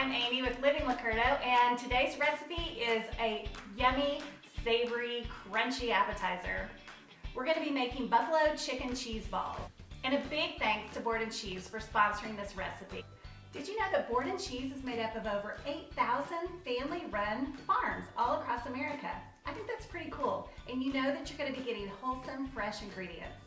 I'm Amy with Living Licurdo, and today's recipe is a yummy, savory, crunchy appetizer. We're going to be making buffalo chicken cheese balls. And a big thanks to Board and Cheese for sponsoring this recipe. Did you know that Board and Cheese is made up of over 8,000 family-run farms all across America? I think that's pretty cool, and you know that you're going to be getting wholesome, fresh ingredients.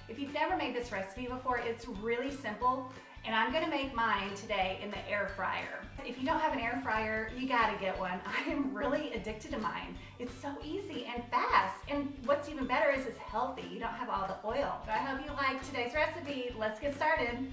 If you've never made this recipe before, it's really simple, and I'm going to make mine today in the air fryer. If you don't have an air fryer, you got to get one. I am really addicted to mine. It's so easy and fast, and what's even better is it's healthy. You don't have all the oil. So I hope you like today's recipe. Let's get started.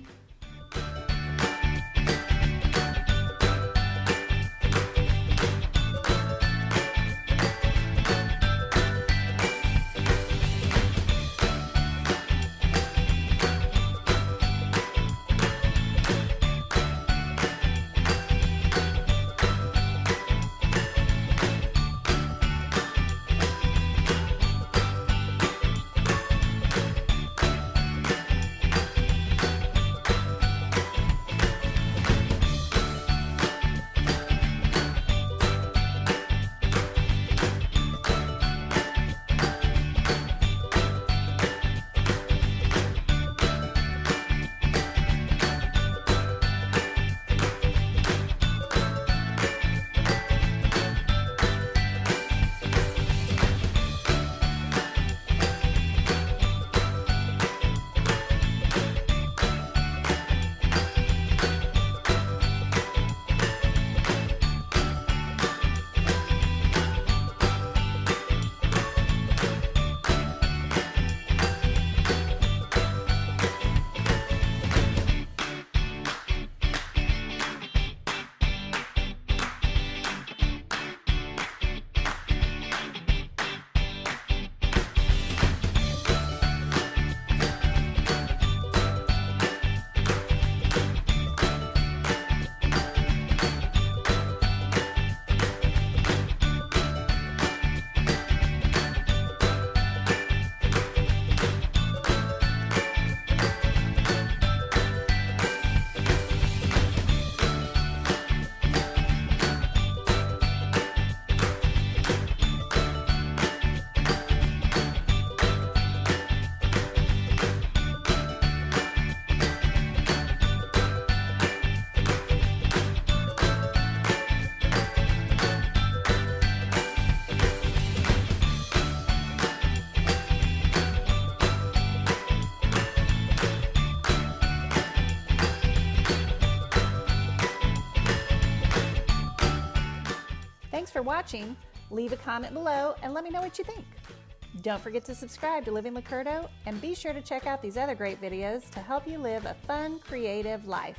Thanks for watching. Leave a comment below and let me know what you think. Don't forget to subscribe to Living Licurdo and be sure to check out these other great videos to help you live a fun, creative life.